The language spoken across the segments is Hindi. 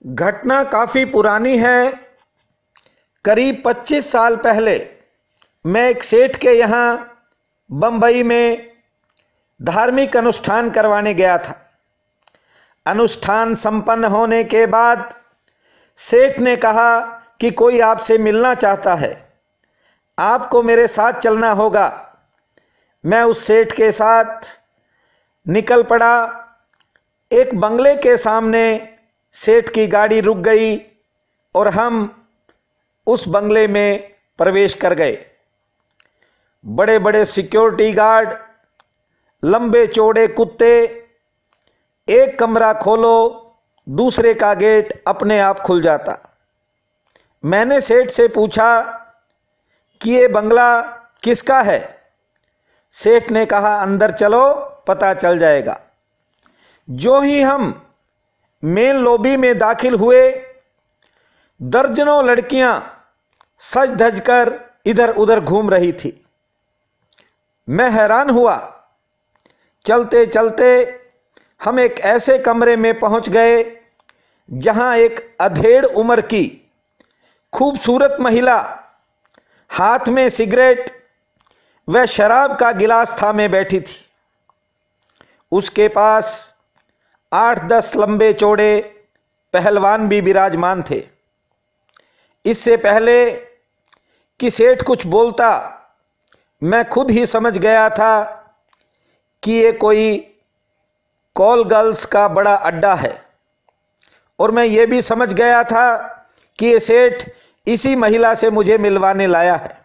घटना काफ़ी पुरानी है। करीब 25 साल पहले मैं एक सेठ के यहाँ बम्बई में धार्मिक अनुष्ठान करवाने गया था। अनुष्ठान संपन्न होने के बाद सेठ ने कहा कि कोई आपसे मिलना चाहता है, आपको मेरे साथ चलना होगा। मैं उस सेठ के साथ निकल पड़ा। एक बंगले के सामने सेठ की गाड़ी रुक गई और हम उस बंगले में प्रवेश कर गए। बड़े बड़े सिक्योरिटी गार्ड, लंबे चौड़े कुत्ते, एक कमरा खोलो दूसरे का गेट अपने आप खुल जाता। मैंने सेठ से पूछा कि ये बंगला किसका है? सेठ ने कहा अंदर चलो पता चल जाएगा। जो ही हम मेन लॉबी में दाखिल हुए, दर्जनों लड़कियां सज धज कर इधर उधर घूम रही थी। मैं हैरान हुआ। चलते चलते हम एक ऐसे कमरे में पहुंच गए जहां एक अधेड़ उम्र की खूबसूरत महिला हाथ में सिगरेट व शराब का गिलास थामे बैठी थी। उसके पास 8-10 लंबे चौड़े पहलवान भी विराजमान थे। इससे पहले कि सेठ कुछ बोलता, मैं खुद ही समझ गया था कि ये कोई कॉल गर्ल्स का बड़ा अड्डा है, और मैं ये भी समझ गया था कि ये सेठ इसी महिला से मुझे मिलवाने लाया है।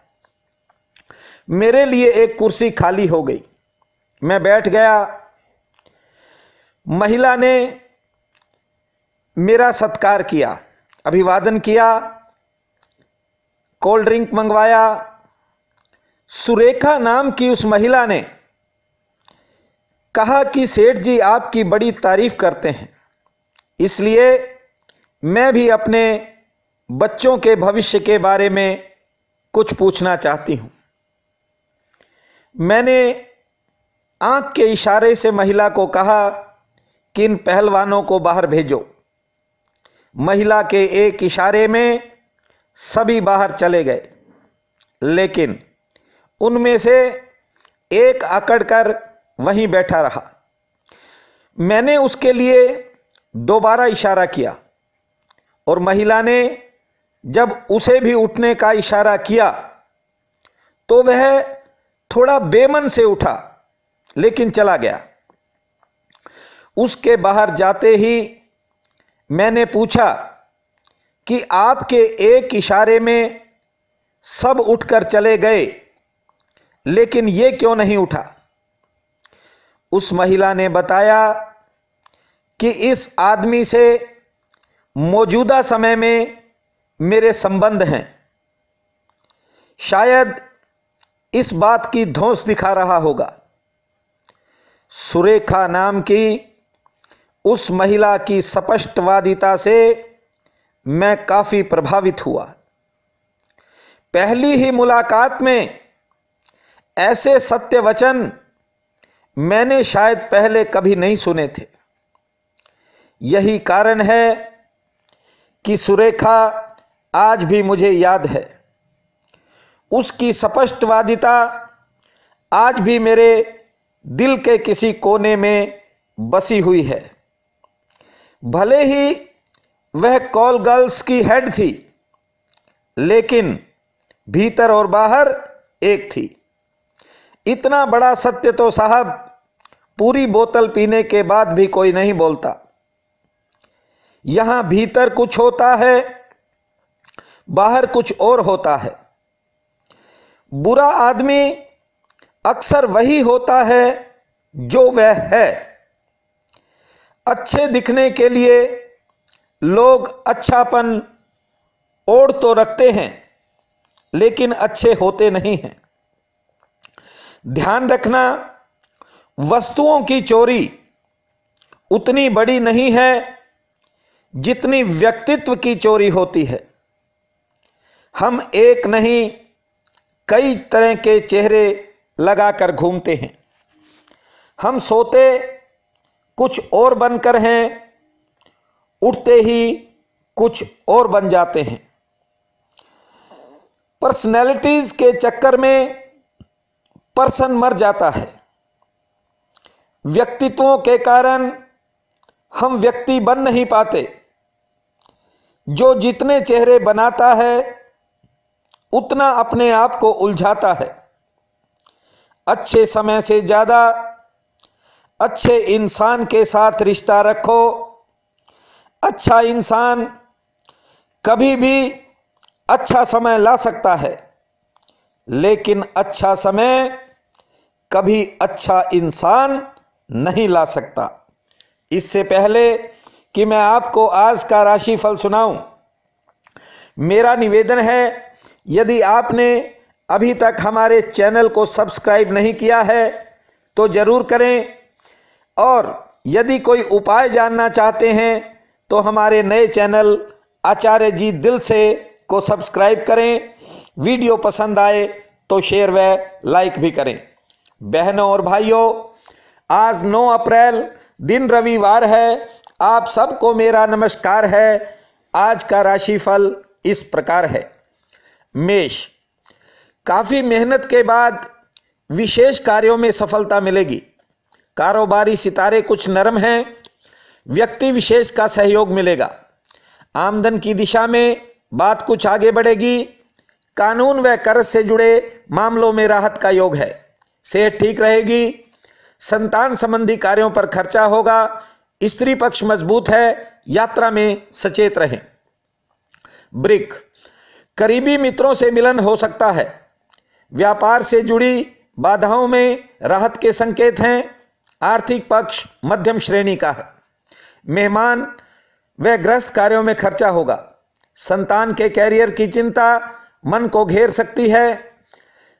मेरे लिए एक कुर्सी खाली हो गई। मैं बैठ गया। महिला ने मेरा सत्कार किया, अभिवादन किया, कोल्ड ड्रिंक मंगवाया। सुरेखा नाम की उस महिला ने कहा कि सेठ जी आपकी बड़ी तारीफ करते हैं, इसलिए मैं भी अपने बच्चों के भविष्य के बारे में कुछ पूछना चाहती हूं। मैंने आंख के इशारे से महिला को कहा कि इन पहलवानों को बाहर भेजो। महिला के एक इशारे में सभी बाहर चले गए, लेकिन उनमें से एक अकड़ कर वहीं बैठा रहा। मैंने उसके लिए दोबारा इशारा किया और महिला ने जब उसे भी उठने का इशारा किया तो वह थोड़ा बेमन से उठा, लेकिन चला गया। उसके बाहर जाते ही मैंने पूछा कि आपके एक इशारे में सब उठकर चले गए, लेकिन ये क्यों नहीं उठा? उस महिला ने बताया कि इस आदमी से मौजूदा समय में मेरे संबंध हैं। शायद इस बात की धौंस दिखा रहा होगा। सुरेखा नाम की उस महिला की स्पष्टवादिता से मैं काफी प्रभावित हुआ। पहली ही मुलाकात में ऐसे सत्य वचन मैंने शायद पहले कभी नहीं सुने थे। यही कारण है कि सुरेखा आज भी मुझे याद है। उसकी स्पष्टवादिता आज भी मेरे दिल के किसी कोने में बसी हुई है। भले ही वह कॉल गर्ल्स की हेड थी, लेकिन भीतर और बाहर एक थी। इतना बड़ा सत्य तो साहब पूरी बोतल पीने के बाद भी कोई नहीं बोलता। यहां भीतर कुछ होता है, बाहर कुछ और होता है। बुरा आदमी अक्सर वही होता है जो वह है। अच्छे दिखने के लिए लोग अच्छापन ओढ़ तो रखते हैं, लेकिन अच्छे होते नहीं हैं। ध्यान रखना, वस्तुओं की चोरी उतनी बड़ी नहीं है जितनी व्यक्तित्व की चोरी होती है। हम एक नहीं कई तरह के चेहरे लगाकर घूमते हैं। हम सोते कुछ और बनकर हैं, उठते ही कुछ और बन जाते हैं। पर्सनैलिटीज के चक्कर में पर्सन मर जाता है। व्यक्तित्वों के कारण हम व्यक्ति बन नहीं पाते। जो जितने चेहरे बनाता है उतना अपने आप को उलझाता है। अच्छे समय से ज़्यादा अच्छे इंसान के साथ रिश्ता रखो। अच्छा इंसान कभी भी अच्छा समय ला सकता है, लेकिन अच्छा समय कभी अच्छा इंसान नहीं ला सकता। इससे पहले कि मैं आपको आज का राशिफल सुनाऊं, मेरा निवेदन है, यदि आपने अभी तक हमारे चैनल को सब्सक्राइब नहीं किया है तो ज़रूर करें, और यदि कोई उपाय जानना चाहते हैं तो हमारे नए चैनल आचार्य जी दिल से को सब्सक्राइब करें। वीडियो पसंद आए तो शेयर व लाइक भी करें। बहनों और भाइयों, आज 9 अप्रैल दिन रविवार है। आप सबको मेरा नमस्कार है। आज का राशिफल इस प्रकार है। मेष, काफ़ी मेहनत के बाद विशेष कार्यों में सफलता मिलेगी। कारोबारी सितारे कुछ नरम हैं। व्यक्ति विशेष का सहयोग मिलेगा। आमदन की दिशा में बात कुछ आगे बढ़ेगी। कानून व कर्ज से जुड़े मामलों में राहत का योग है। सेहत ठीक रहेगी। संतान संबंधी कार्यों पर खर्चा होगा। स्त्री पक्ष मजबूत है। यात्रा में सचेत रहें। वृक, करीबी मित्रों से मिलन हो सकता है। व्यापार से जुड़ी बाधाओं में राहत के संकेत हैं। आर्थिक पक्ष मध्यम श्रेणी का है। मेहमान व गृहस्थ कार्यों में खर्चा होगा। संतान के कैरियर की चिंता मन को घेर सकती है।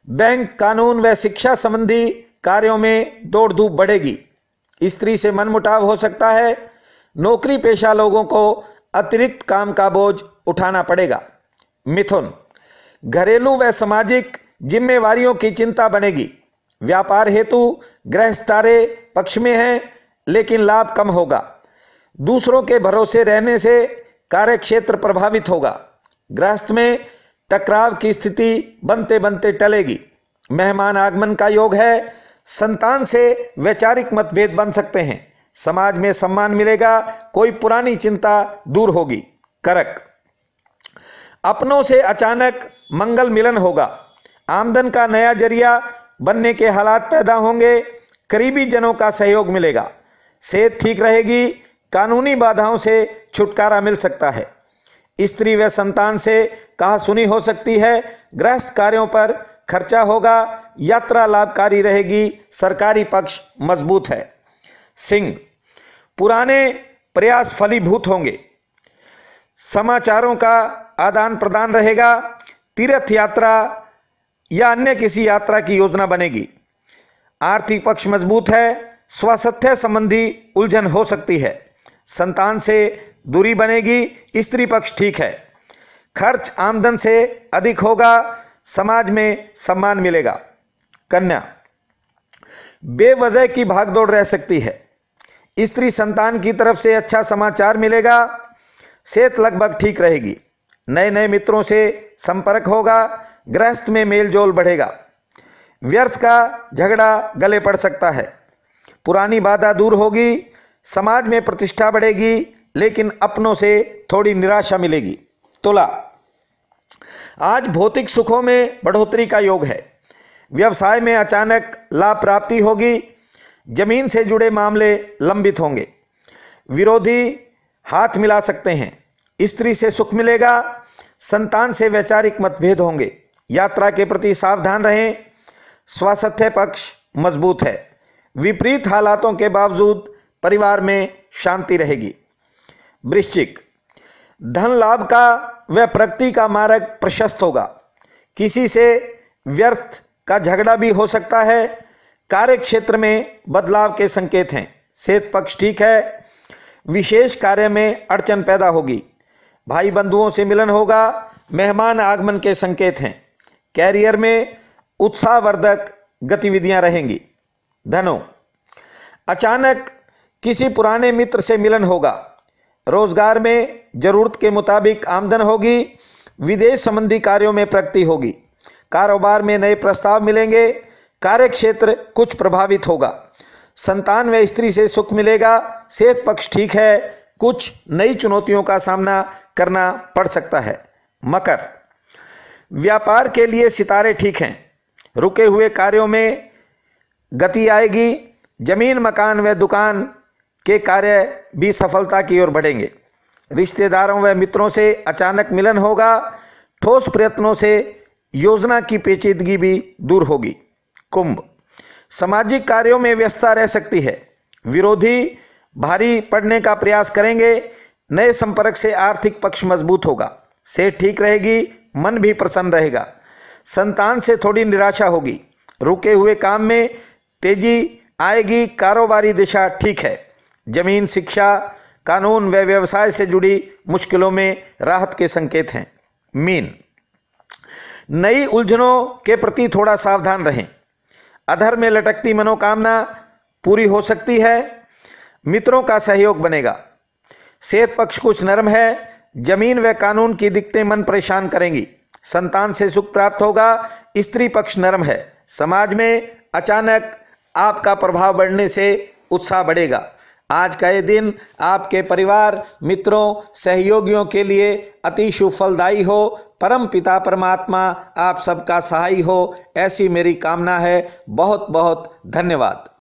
बैंक, कानून व शिक्षा संबंधी कार्यों में दौड़ धूप बढ़ेगी। स्त्री से मनमुटाव हो सकता है। नौकरी पेशा लोगों को अतिरिक्त काम का बोझ उठाना पड़ेगा। मिथुन, घरेलू व सामाजिक जिम्मेवारियों की चिंता बनेगी। व्यापार हेतु गृहस्थ तारे पक्ष में हैं, लेकिन लाभ कम होगा। दूसरों के भरोसे रहने से कार्यक्षेत्र प्रभावित होगा। गृहस्थ में टकराव की स्थिति बनते बनते टलेगी। मेहमान आगमन का योग है। संतान से वैचारिक मतभेद बन सकते हैं। समाज में सम्मान मिलेगा। कोई पुरानी चिंता दूर होगी। करक, अपनों से अचानक मंगल मिलन होगा। आमदन का नया जरिया बनने के हालात पैदा होंगे। करीबी जनों का सहयोग मिलेगा। सेहत ठीक रहेगी। कानूनी बाधाओं से छुटकारा मिल सकता है। स्त्री व संतान से कहा सुनी हो सकती है। गृहस्थ कार्यों पर खर्चा होगा। यात्रा लाभकारी रहेगी। सरकारी पक्ष मजबूत है। सिंह, पुराने प्रयास फलीभूत होंगे। समाचारों का आदान प्रदान रहेगा। तीर्थ यात्रा या अन्य किसी यात्रा की योजना बनेगी। आर्थिक पक्ष मजबूत है। स्वास्थ्य संबंधी उलझन हो सकती है। संतान से दूरी बनेगी। स्त्री पक्ष ठीक है। खर्च आमदन से अधिक होगा। समाज में सम्मान मिलेगा। कन्या, बेवजह की भागदौड़ रह सकती है। स्त्री संतान की तरफ से अच्छा समाचार मिलेगा। सेहत लगभग ठीक रहेगी। नए नए मित्रों से संपर्क होगा। गृहस्थ में मेलजोल बढ़ेगा। व्यर्थ का झगड़ा गले पड़ सकता है। पुरानी बाधा दूर होगी। समाज में प्रतिष्ठा बढ़ेगी, लेकिन अपनों से थोड़ी निराशा मिलेगी। तुला, आज भौतिक सुखों में बढ़ोतरी का योग है। व्यवसाय में अचानक लाभ प्राप्ति होगी। जमीन से जुड़े मामले लंबित होंगे। विरोधी हाथ मिला सकते हैं। स्त्री से सुख मिलेगा। संतान से वैचारिक मतभेद होंगे। यात्रा के प्रति सावधान रहें। स्वास्थ्य पक्ष मजबूत है। विपरीत हालातों के बावजूद परिवार में शांति रहेगी। वृश्चिक, धन लाभ का व प्रगति का मार्ग प्रशस्त होगा। किसी से व्यर्थ का झगड़ा भी हो सकता है। कार्य क्षेत्र में बदलाव के संकेत हैं। सेहत पक्ष ठीक है। विशेष कार्य में अड़चन पैदा होगी। भाई बंधुओं से मिलन होगा। मेहमान आगमन के संकेत हैं। कैरियर में उत्साहवर्धक गतिविधियां रहेंगी। धनु, अचानक किसी पुराने मित्र से मिलन होगा। रोजगार में जरूरत के मुताबिक आमदन होगी। विदेश संबंधी कार्यों में प्रगति होगी। कारोबार में नए प्रस्ताव मिलेंगे। कार्यक्षेत्र कुछ प्रभावित होगा। संतान व स्त्री से सुख मिलेगा। सेहत पक्ष ठीक है। कुछ नई चुनौतियों का सामना करना पड़ सकता है। मकर, व्यापार के लिए सितारे ठीक हैं। रुके हुए कार्यों में गति आएगी। जमीन, मकान व दुकान के कार्य भी सफलता की ओर बढ़ेंगे। रिश्तेदारों व मित्रों से अचानक मिलन होगा। ठोस प्रयत्नों से योजना की पेचीदगी भी दूर होगी। कुंभ, सामाजिक कार्यों में व्यस्तता रह सकती है। विरोधी भारी पड़ने का प्रयास करेंगे। नए संपर्क से आर्थिक पक्ष मजबूत होगा। सेहत ठीक रहेगी। मन भी प्रसन्न रहेगा। संतान से थोड़ी निराशा होगी। रुके हुए काम में तेजी आएगी। कारोबारी दिशा ठीक है। जमीन, शिक्षा, कानून व व्यवसाय से जुड़ी मुश्किलों में राहत के संकेत हैं। मीन, नई उलझनों के प्रति थोड़ा सावधान रहें। अधर में लटकती मनोकामना पूरी हो सकती है। मित्रों का सहयोग बनेगा। सेहत पक्ष कुछ नरम है। जमीन व कानून की दिक्कतें मन परेशान करेंगी। संतान से सुख प्राप्त होगा। स्त्री पक्ष नरम है। समाज में अचानक आपका प्रभाव बढ़ने से उत्साह बढ़ेगा। आज का ये दिन आपके परिवार, मित्रों, सहयोगियों के लिए अति शुभ फलदायी हो। परम पिता परमात्मा आप सबका सहाय हो, ऐसी मेरी कामना है। बहुत बहुत धन्यवाद।